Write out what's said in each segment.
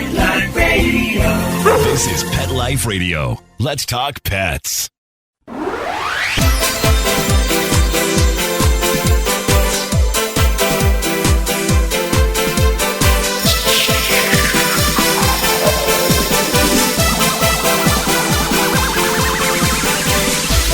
Pet Life Radio. This is Pet Life Radio. Let's talk pets.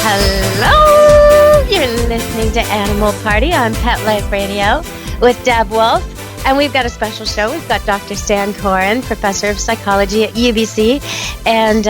Hello! You're listening to Animal Party on Pet Life Radio with Deb Wolfe. And we've got a special show. We've got Dr. Stanley Coren, professor of psychology at UBC, and,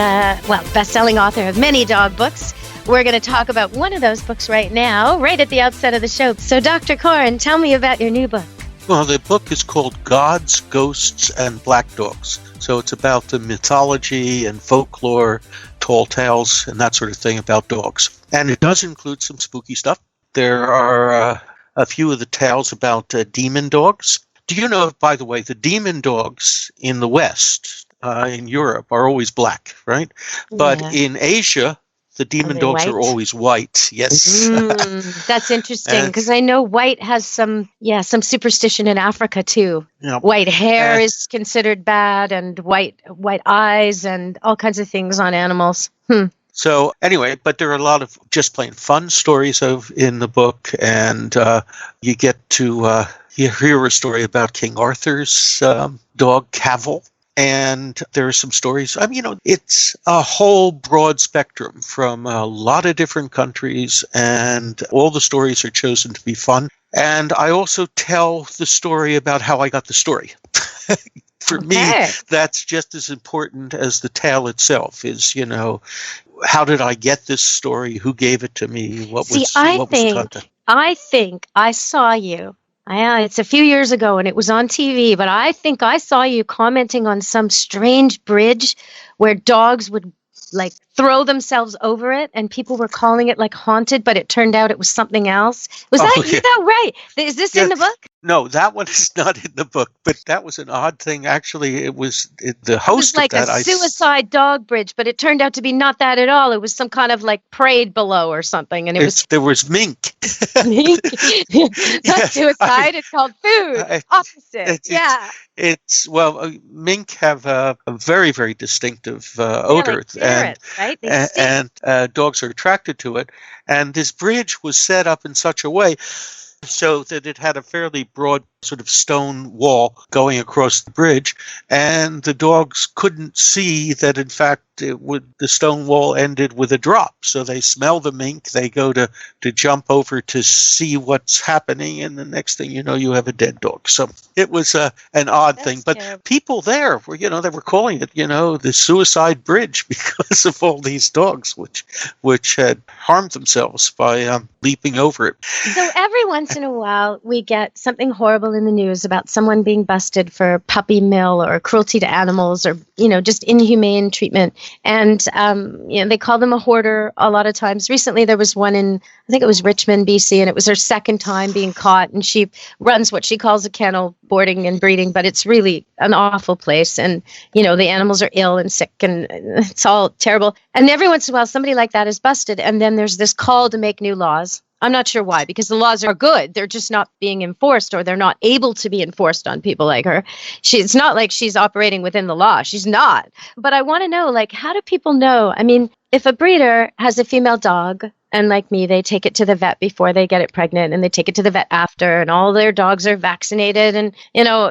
best-selling author of many dog books. We're going to talk about one of those books right now, right at the outset of the show. So, Dr. Coren, tell me about your new book. Well, the book is called Gods, Ghosts, and Black Dogs. So it's about the mythology and folklore, tall tales, and that sort of thing about dogs. And it does include some spooky stuff. There are a few of the tales about demon dogs. Do you know, by the way, the demon dogs in the West, in Europe, are always black, right? But in Asia, the demon dogs are always white. Yes. That's interesting, because I know white has some superstition in Africa too. Yep. White hair is considered bad, and white eyes, and all kinds of things on animals. So anyway, but there are a lot of just plain fun stories in the book, and you get to hear a story about King Arthur's dog, Cavil. And there are some stories. It's a whole broad spectrum from a lot of different countries, and all the stories are chosen to be fun. And I also tell the story about how I got the story. For me, that's just as important as the tale itself is, how did I get this story? Who gave it to me? What was the content? I think I saw you. It's a few years ago and it was on TV, but I think I saw you commenting on some strange bridge where dogs would throw themselves over it, and people were calling it haunted, but it turned out it was something else. Is that right? Is this in the book? No, that one is not in the book, but that was an odd thing. Actually, it was the host of that. It was a suicide dog bridge, but it turned out to be not that at all. It was some kind of parade below or something, and there was mink. Mink? Not suicide. It's called food. Opposite. Mink have a very, very distinctive odor, and dogs are attracted to it. And this bridge was set up in such a way so that it had a fairly broad sort of stone wall going across the bridge, and the dogs couldn't see that, in fact, the stone wall ended with a drop. So they smell the mink, they go to jump over to see what's happening, and the next thing you know, you have a dead dog. So it was an odd thing. But terrible. People there were, they were calling it, the suicide bridge because of all these dogs which had harmed themselves by leaping over it. So every once in a while, we get something horrible in the news about someone being busted for puppy mill or cruelty to animals, or just inhumane treatment, and they call them a hoarder a lot of times. Recently there was one in, I think it was Richmond, BC, and it was her second time being caught, and she runs what she calls a kennel, boarding and breeding, but it's really an awful place, and the animals are ill and sick, and it's all terrible. And every once in a while somebody like that is busted, and then there's this call to make new laws. I'm not sure why, because the laws are good. They're just not being enforced, or they're not able to be enforced on people like her. It's not like she's operating within the law. She's not. But I want to know, how do people know? I mean, if a breeder has a female dog, and like me, they take it to the vet before they get it pregnant, and they take it to the vet after, and all their dogs are vaccinated and,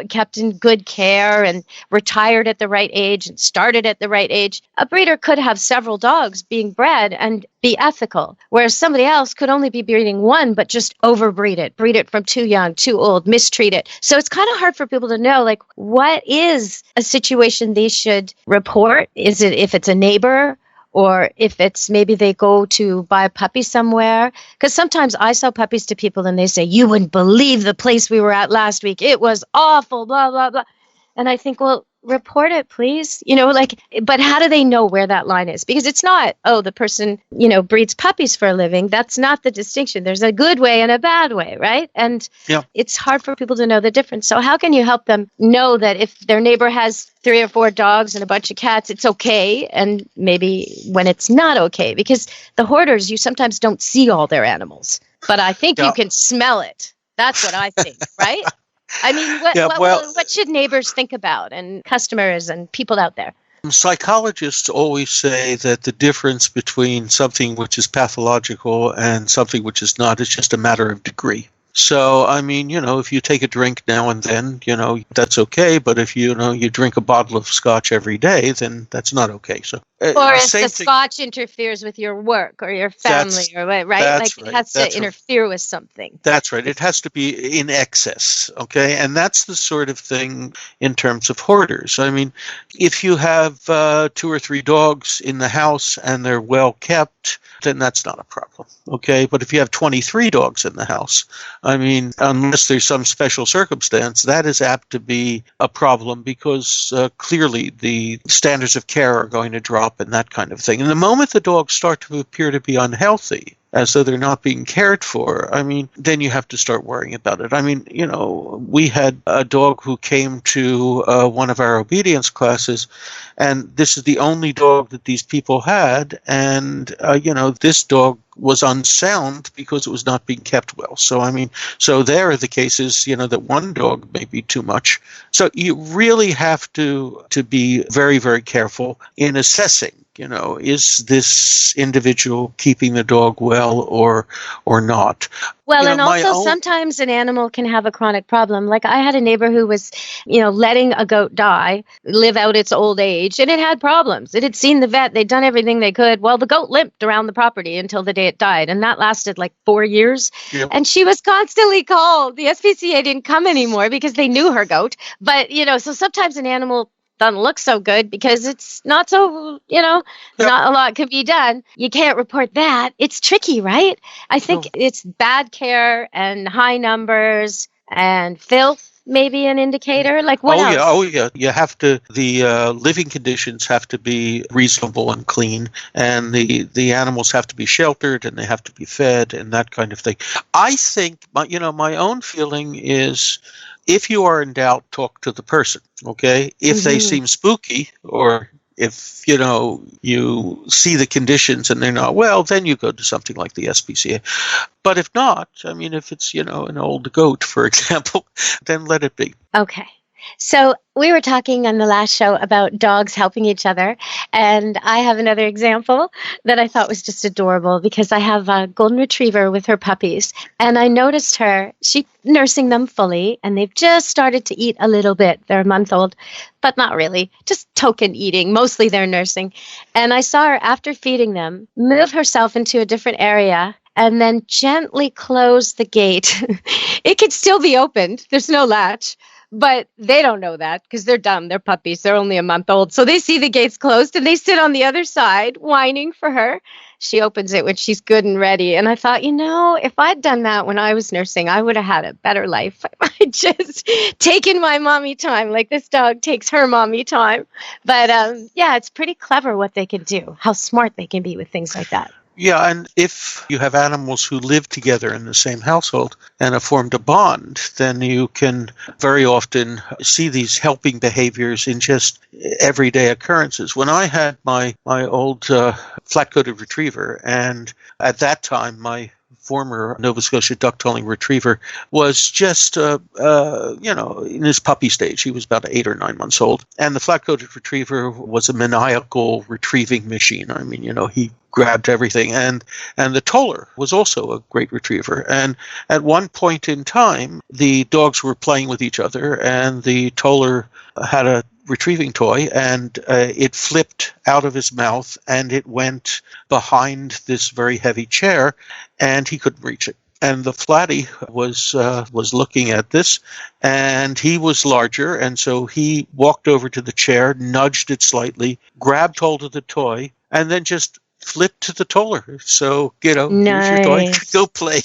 kept in good care and retired at the right age and started at the right age. A breeder could have several dogs being bred and be ethical, whereas somebody else could only be breeding one, but just overbreed it, breed it from too young, too old, mistreat it. So it's kind of hard for people to know, what is a situation they should report? Is it if it's a neighbor? Or if it's maybe they go to buy a puppy somewhere. Because sometimes I sell puppies to people and they say, you wouldn't believe the place we were at last week. It was awful, blah, blah, blah. And I think, well, report it, please. But how do they know where that line is? Because it's not, the person, breeds puppies for a living. That's not the distinction. There's a good way and a bad way, right? And it's hard for people to know the difference. So how can you help them know that if their neighbor has 3 or 4 dogs and a bunch of cats, it's okay, and maybe when it's not okay? Because the hoarders, you sometimes don't see all their animals, but I think you can smell it. That's what I think, right? I mean, what should neighbors think about, and customers and people out there? Psychologists always say that the difference between something which is pathological and something which is not is just a matter of degree. So, I mean, if you take a drink now and then, that's okay. But if, you drink a bottle of scotch every day, then that's not okay. So, or if the scotch interferes with your work or your family, right? Like it has to interfere with something. That's right. It has to be in excess. Okay. And that's the sort of thing in terms of hoarders. I mean, if you have 2 or 3 dogs in the house and they're well kept, then that's not a problem. Okay. But if you have 23 dogs in the house, I mean, unless there's some special circumstance, that is apt to be a problem because clearly the standards of care are going to drop and that kind of thing. And the moment the dogs start to appear to be unhealthy, as though they're not being cared for, I mean, then you have to start worrying about it. I mean, we had a dog who came to one of our obedience classes, and this is the only dog that these people had. And, this dog was unsound because it was not being kept well. So, I mean, there are the cases, that one dog may be too much. So you really have to be very, very careful in assessing, is this individual keeping the dog well or not? Well, and also sometimes an animal can have a chronic problem. Like I had a neighbor who was, letting a goat die, live out its old age, and it had problems. It had seen the vet. They'd done everything they could. Well, the goat limped around the property until the day it died, and that lasted like 4 years. Yep. And she was constantly called. The SPCA didn't come anymore because they knew her goat. But, so sometimes an animal doesn't look so good because it's not so, not a lot can be done. You can't report that. It's tricky, right? I think it's bad care and high numbers and filth, maybe an indicator. Like what else? Oh yeah. You have to, the living conditions have to be reasonable and clean, and the animals have to be sheltered and they have to be fed and that kind of thing. I think, my own feeling is, if you are in doubt, talk to the person, okay? If they seem spooky, or if, you see the conditions and they're not well, then you go to something like the SPCA. But if not, I mean, if it's, an old goat, for example, then let it be. Okay. So we were talking on the last show about dogs helping each other, and I have another example that I thought was just adorable because I have a golden retriever with her puppies, and I noticed she's nursing them fully, and they've just started to eat a little bit. They're a month old, but not really, just token eating. Mostly they're nursing. And I saw her, after feeding them, move herself into a different area and then gently close the gate. It could still be opened. There's no latch. But they don't know that because they're dumb. They're puppies. They're only a month old. So they see the gates closed and they sit on the other side whining for her. She opens it when she's good and ready. And I thought, if I'd done that when I was nursing, I would have had a better life. I'd just taken my mommy time, like this dog takes her mommy time. But it's pretty clever what they can do, how smart they can be with things like that. Yeah, and if you have animals who live together in the same household and have formed a bond, then you can very often see these helping behaviors in just everyday occurrences. When I had my old flat-coated retriever, and at that time my former Nova Scotia duck-tolling retriever was just, in his puppy stage. He was about 8 or 9 months old. And the flat-coated retriever was a maniacal retrieving machine. I mean, he grabbed everything. And the toller was also a great retriever. And at one point in time, the dogs were playing with each other, and the toller had a retrieving toy, and it flipped out of his mouth and it went behind this very heavy chair, and he couldn't reach it. And the flatty was looking at this, and he was larger, and so he walked over to the chair, nudged it slightly, grabbed hold of the toy, and then just flipped to the toller. So, nice. Here's your toy, go play.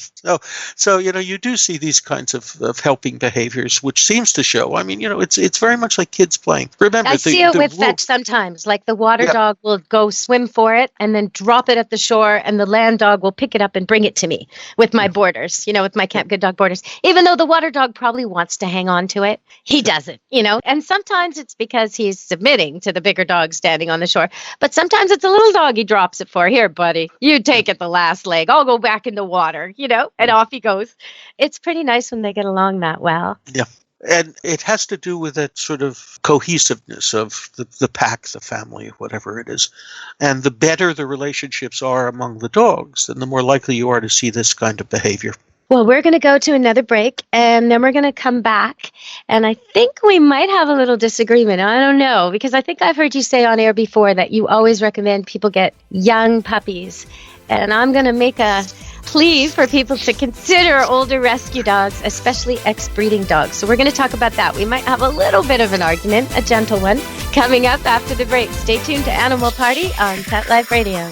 So you do see these kinds of helping behaviors, which seems to show. I mean, it's very much like kids playing. Remember, I see it with fetch sometimes. Like the water dog will go swim for it and then drop it at the shore, and the land dog will pick it up and bring it to me with my boarders, with my Camp Good Dog boarders. Even though the water dog probably wants to hang on to it, he doesn't, And sometimes it's because he's submitting to the bigger dog standing on the shore. But sometimes it's a little dog he drops it for. Here, buddy, you take it the last leg. I'll go back in the water, and off he goes. It's pretty nice when they get along that well. Yeah. And it has to do with that sort of cohesiveness of the pack, the family, whatever it is. And the better the relationships are among the dogs, then the more likely you are to see this kind of behavior. Well, we're going to go to another break, and then we're going to come back. And I think we might have a little disagreement. I don't know, because I think I've heard you say on air before that you always recommend people get young puppies. And I'm going to make a plea for people to consider older rescue dogs, especially ex-breeding dogs. So we're going to talk about that. We might have a little bit of an argument, a gentle one, coming up after the break. Stay tuned to Animal Party on Pet Life Radio.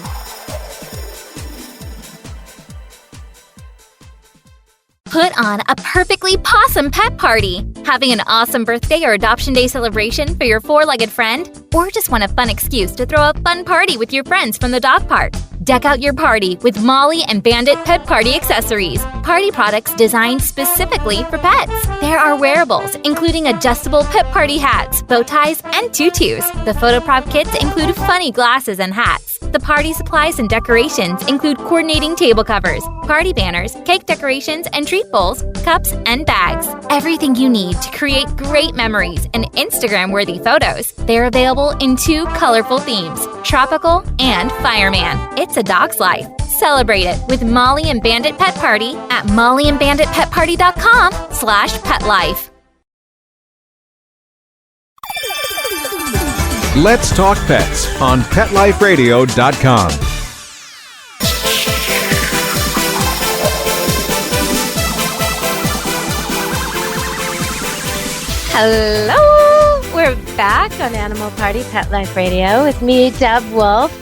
Put on a perfectly pawsome pet party. Having an awesome birthday or adoption day celebration for your four-legged friend? Or just want a fun excuse to throw a fun party with your friends from the dog park? Deck out your party with Molly and Bandit Pet Party accessories. Party products designed specifically for pets. There are wearables, including adjustable pet party hats, bow ties, and tutus. The photo prop kits include funny glasses and hats. The party supplies and decorations include coordinating table covers, party banners, cake decorations, and treat bowls, cups, and bags. Everything you need to create great memories and Instagram-worthy photos. They're available in 2 colorful themes, tropical and fireman. It's a dog's life. Celebrate it with Molly and Bandit Pet Party at mollyandbanditpetparty.com/petlife. Let's Talk Pets on PetLifeRadio.com. Hello! We're back on Animal Party Pet Life Radio with me, Deb Wolfe.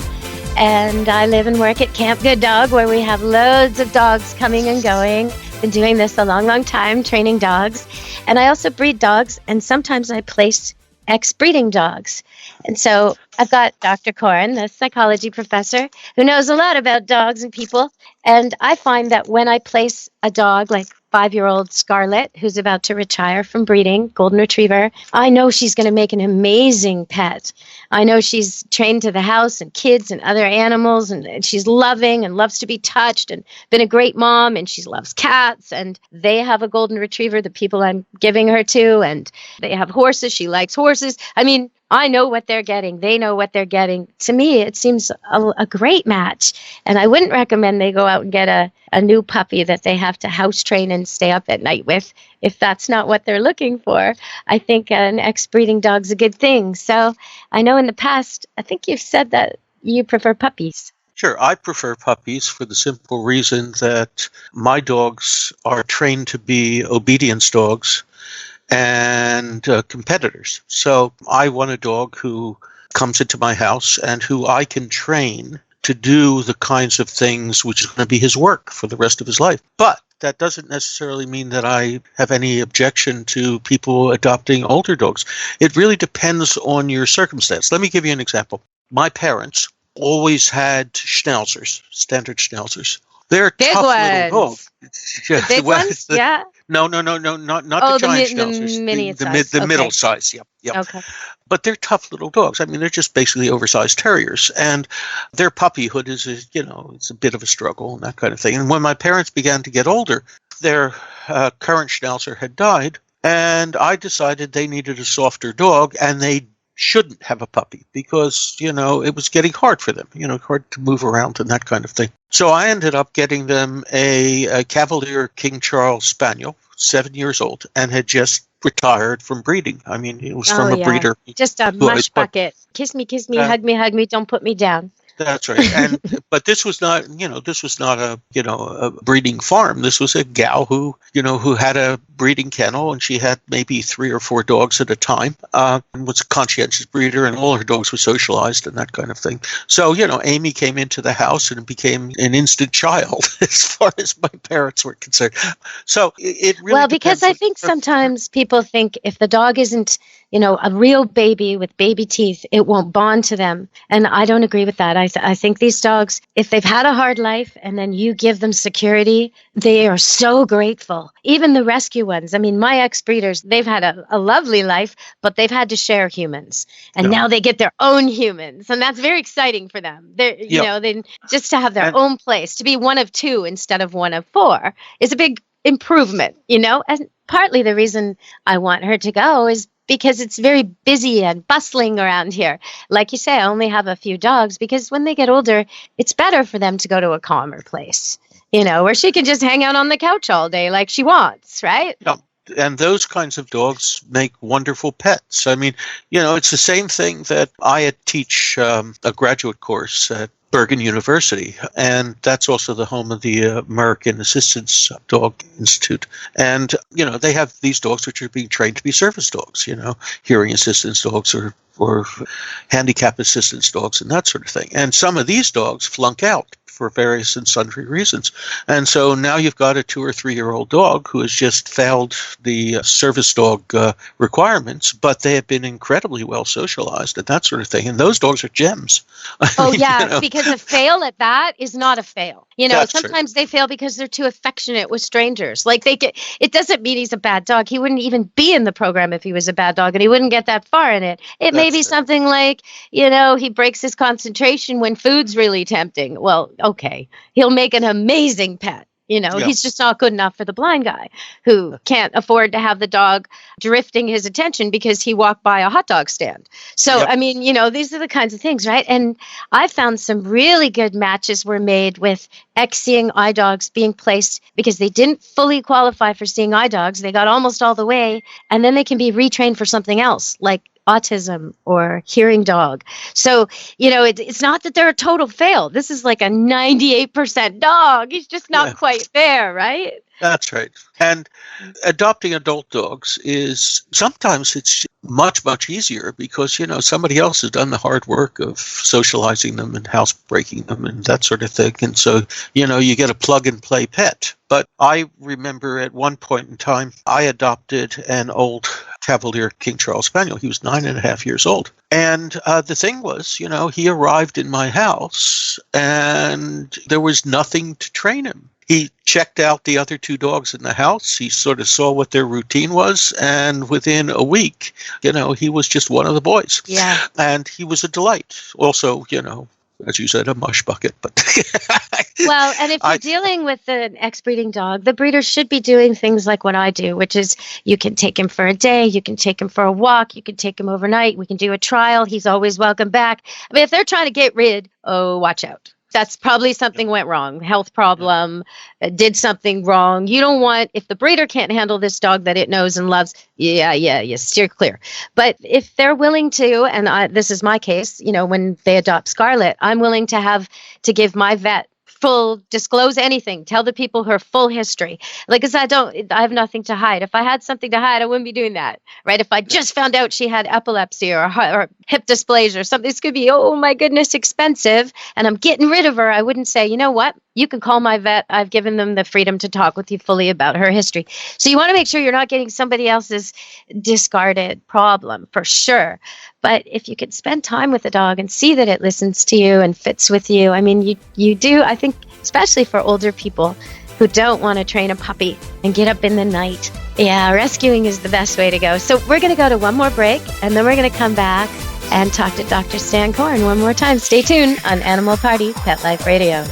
And I live and work at Camp Good Dog, where we have loads of dogs coming and going. Been doing this a long, long time, training dogs. And I also breed dogs, and sometimes I place ex-breeding dogs. And so I've got Dr. Coren, the psychology professor, who knows a lot about dogs and people. And I find that when I place a dog like 5-year-old Scarlett, who's about to retire from breeding, golden retriever, I know she's going to make an amazing pet. I know she's trained to the house and kids and other animals, and she's loving and loves to be touched and been a great mom, and she loves cats, and they have a golden retriever, the people I'm giving her to, and they have horses. She likes horses. I mean, I know what they're getting. They know what they're getting. To me, it seems a great match. And I wouldn't recommend they go out and get a new puppy that they have to house train and stay up at night with if that's not what they're looking for. I think an ex-breeding dog's a good thing. So I know in the past, I think you've said that you prefer puppies. Sure, I prefer puppies for the simple reason that my dogs are trained to be obedience dogs and competitors. So I want a dog who comes into my house and who I can train to do the kinds of things which is going to be his work for the rest of his life. But that doesn't necessarily mean that I have any objection to people adopting older dogs. It really depends on your circumstance. Let me give you an example. My parents always had schnauzers, standard schnauzers. They're big tough ones. Little dogs. The big ones? Yeah. No, not the giant schnauzers. The middle size, yep. Okay. But they're tough little dogs. I mean, they're just basically oversized terriers, and their puppyhood is, it's a bit of a struggle and that kind of thing. And when my parents began to get older, their current schnauzer had died, and I decided they needed a softer dog, and they shouldn't have a puppy because, it was getting hard for them, hard to move around and that kind of thing. So I ended up getting them a Cavalier King Charles Spaniel, 7 years old, and had just retired from breeding. I mean, it was from a breeder. Just a mush bucket. Kiss me, hug me, don't put me down. That's right. But this was not, a breeding farm. This was a gal who had a breeding kennel, and she had maybe 3 or 4 dogs at a time, and was a conscientious breeder, and all her dogs were socialized and that kind of thing. So, Amy came into the house and became an instant child as far as my parents were concerned. So it really Well, because I think sometimes people think if the dog isn't, a real baby with baby teeth, it won't bond to them. And I don't agree with that. I think these dogs, if they've had a hard life and then you give them security, they are so grateful. Even the rescue ones. I mean, my ex-breeders, they've had a lovely life, but they've had to share humans. And now they get their own humans. And that's very exciting for them. They just to have their own place, to be one of 2 instead of one of 4 is a big improvement, and partly the reason I want her to go is because it's very busy and bustling around here. Like you say, I only have a few dogs because when they get older, it's better for them to go to a calmer place, where she can just hang out on the couch all day like she wants, right? Yeah. And those kinds of dogs make wonderful pets. I mean, it's the same thing that I teach a graduate course at Bergen University, and that's also the home of the American Assistance Dog Institute. And, they have these dogs which are being trained to be service dogs, hearing assistance dogs or handicap assistance dogs and that sort of thing. And some of these dogs flunk out for various and sundry reasons. And so now you've got a 2 or 3 year old dog who has just failed the service dog requirements, but they have been incredibly well socialized and that sort of thing. And those dogs are gems. Because a fail at that is not a fail. Sometimes they fail because they're too affectionate with strangers. Like it doesn't mean he's a bad dog. He wouldn't even be in the program if he was a bad dog, and he wouldn't get that far in it. It may be something like, he breaks his concentration when food's really tempting. Well, okay, he'll make an amazing pet. He's just not good enough for the blind guy who can't afford to have the dog drifting his attention because he walked by a hot dog stand. So, these are the kinds of things, right? And I found some really good matches were made with ex-seeing eye dogs being placed because they didn't fully qualify for seeing eye dogs. They got almost all the way, and then they can be retrained for something else, like autism or hearing dog. So, it's not that they're a total fail. This is like a 98% dog. He's just not quite there, right? That's right. And adopting adult dogs is sometimes it's much, much easier because, somebody else has done the hard work of socializing them and housebreaking them and that sort of thing. And so, you get a plug and play pet. But I remember at one point in time, I adopted an old Cavalier King Charles Spaniel. He was 9.5 years old. And the thing was, he arrived in my house and there was nothing to train him. He checked out the other 2 dogs in the house. He sort of saw what their routine was. And within a week, he was just one of the boys. Yeah. And he was a delight. Also, as you said, a mush bucket. But well, and if you're dealing with an ex-breeding dog, the breeder should be doing things like what I do, which is you can take him for a day, you can take him for a walk, you can take him overnight, we can do a trial. He's always welcome back. I mean, if they're trying to get rid, watch out. That's probably something went wrong, health problem, did something wrong. You don't want, if the breeder can't handle this dog that it knows and loves, you steer clear. But if they're willing to, and this is my case, when they adopt Scarlet, I'm willing to give my vet full disclose anything, tell the people her full history. Like I said, I have nothing to hide. If I had something to hide, I wouldn't be doing that, right? If I just found out she had epilepsy or hip dysplasia or something, this could be, oh my goodness, expensive, and I'm getting rid of her. I wouldn't say, you know what? You can call my vet. I've given them the freedom to talk with you fully about her history. So you want to make sure you're not getting somebody else's discarded problem, for sure. But if you could spend time with the dog and see that it listens to you and fits with you, I mean, you do, I think, especially for older people who don't want to train a puppy and get up in the night. Yeah, rescuing is the best way to go. So we're going to go to one more break, and then we're going to come back and talk to Dr. Stan Coren one more time. Stay tuned on Animal Party Pet Life Radio.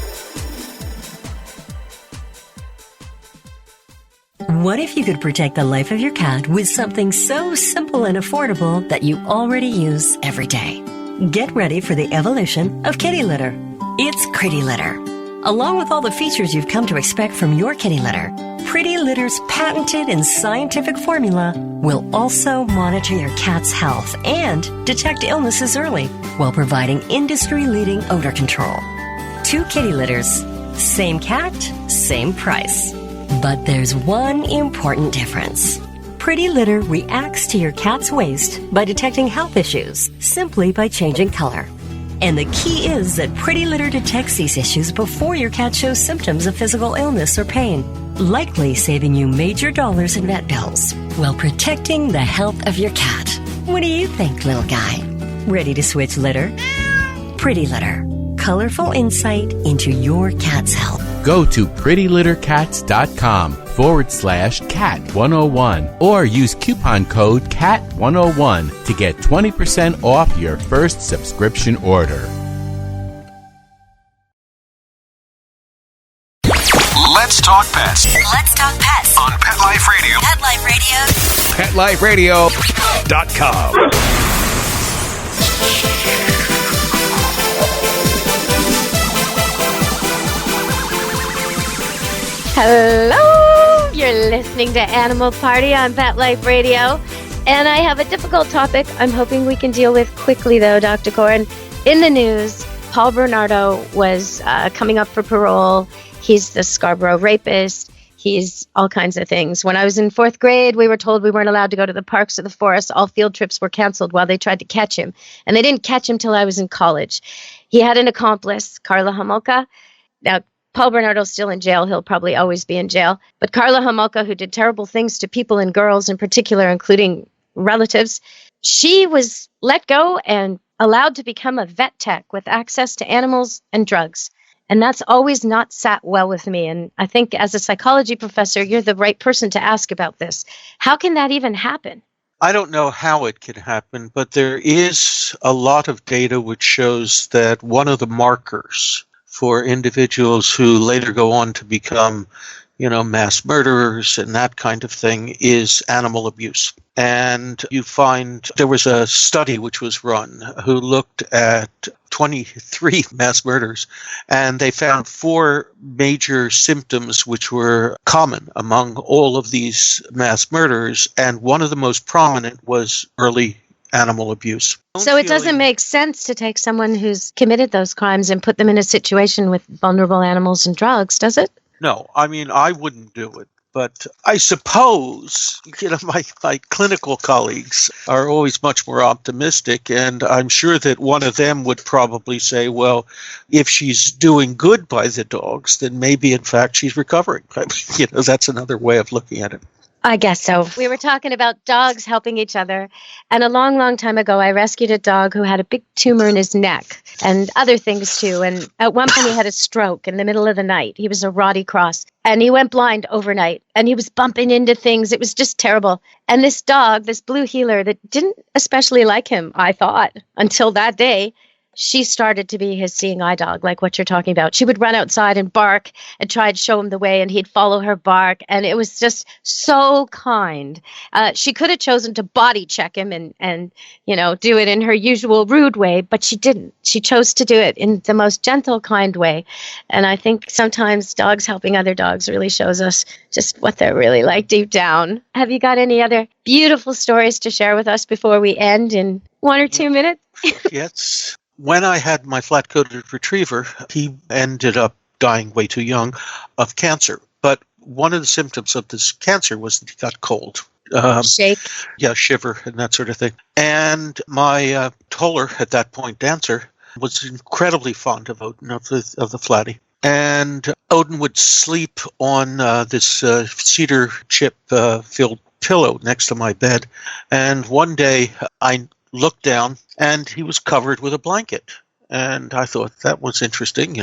What if you could protect the life of your cat with something so simple and affordable that you already use every day? Get ready for the evolution of kitty litter. It's Pretty Litter. Along with all the features you've come to expect from your kitty litter, Pretty Litter's patented and scientific formula will also monitor your cat's health and detect illnesses early while providing industry-leading odor control. 2 kitty litters, same cat, same price. But there's one important difference. Pretty Litter reacts to your cat's waste by detecting health issues simply by changing color. And the key is that Pretty Litter detects these issues before your cat shows symptoms of physical illness or pain, likely saving you major dollars in vet bills while protecting the health of your cat. What do you think, little guy? Ready to switch litter? Pretty Litter. Colorful insight into your cat's health. Go to prettylittercats.com/cat101 or use coupon code CAT101 to get 20% off your first subscription order. Let's Let's Talk Pets. Let's Talk Pets. On Pet Life Radio. Pet Life Radio. PetLifeRadio.com. Hello! You're listening to Animal Party on Pet Life Radio. And I have a difficult topic I'm hoping we can deal with quickly, though, Dr. Coren. In the news, Paul Bernardo was coming up for parole. He's the Scarborough rapist. He's all kinds of things. When I was in 4th grade, we were told we weren't allowed to go to the parks or the forest. All field trips were canceled while they tried to catch him. And they didn't catch him till I was in college. He had an accomplice, Karla Hamolka. Now, Paul Bernardo's still in jail. He'll probably always be in jail. But Karla Hamolka, who did terrible things to people and girls in particular, including relatives, she was let go and allowed to become a vet tech with access to animals and drugs. And that's always not sat well with me. And I think as a psychology professor, you're the right person to ask about this. How can that even happen? I don't know how it can happen, but there is a lot of data which shows that one of the markers for individuals who later go on to become, mass murderers and that kind of thing is animal abuse. And you find there was a study which was run who looked at 23 mass murders, and they found 4 major symptoms which were common among all of these mass murderers, and one of the most prominent was early animal abuse. So it doesn't make sense to take someone who's committed those crimes and put them in a situation with vulnerable animals and drugs, does it? No, I mean, I wouldn't do it. But I suppose, my clinical colleagues are always much more optimistic, and I'm sure that one of them would probably say, well, if she's doing good by the dogs, then maybe, in fact, she's recovering. That's another way of looking at it. I guess so. We were talking about dogs helping each other. And a long, long time ago, I rescued a dog who had a big tumor in his neck and other things too. And at one point, he had a stroke in the middle of the night. He was a Roddy Cross. And he went blind overnight. And he was bumping into things. It was just terrible. And this dog, this blue heeler that didn't especially like him, I thought, until that day, she started to be his seeing eye dog, like what you're talking about. She would run outside and bark and try to show him the way, and he'd follow her bark. And it was just so kind. She could have chosen to body check him and do it in her usual rude way, but she didn't. She chose to do it in the most gentle, kind way. And I think sometimes dogs helping other dogs really shows us just what they're really like deep down. Have you got any other beautiful stories to share with us before we end in 1 or 2 minutes? Yes. When I had my flat-coated retriever, he ended up dying way too young of cancer. But one of the symptoms of this cancer was that he got cold. Shake. Yeah, shiver and that sort of thing. And my toller at that point, Dancer, was incredibly fond of Odin, of the flatty. And Odin would sleep on this cedar chip-filled pillow next to my bed. And one day I looked down, and he was covered with a blanket. And I thought that was interesting.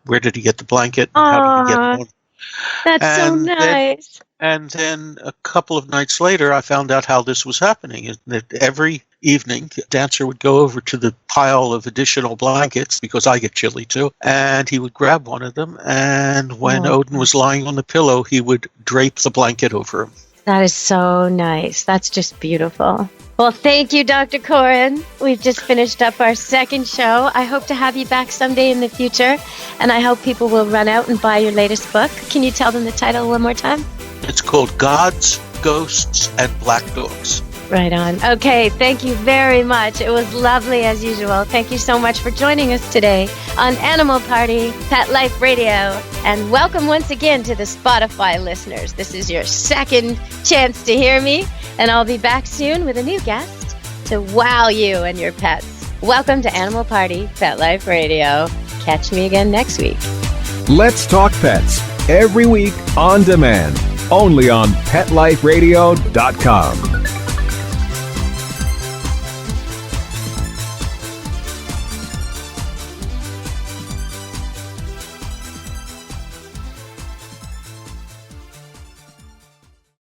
Where did he get the blanket? How did he get one? That's so nice. And then a couple of nights later, I found out how this was happening. That every evening, Dancer would go over to the pile of additional blankets, because I get chilly too, and he would grab one of them. And when Odin was lying on the pillow, he would drape the blanket over him. That is so nice. That's just beautiful. Well, thank you, Dr. Coren. We've just finished up our second show. I hope to have you back someday in the future, and I hope people will run out and buy your latest book. Can you tell them the title one more time? It's called Gods, Ghosts, and Black Dogs. Right on. Okay, thank you very much. It was lovely as usual. Thank you so much for joining us today on Animal Party, Pet Life Radio. And welcome once again to the Spotify listeners. This is your second chance to hear me, and I'll be back soon with a new guest to wow you and your pets. Welcome to Animal Party, Pet Life Radio. Catch me again next week. Let's Talk Pets, every week on demand, only on PetLifeRadio.com.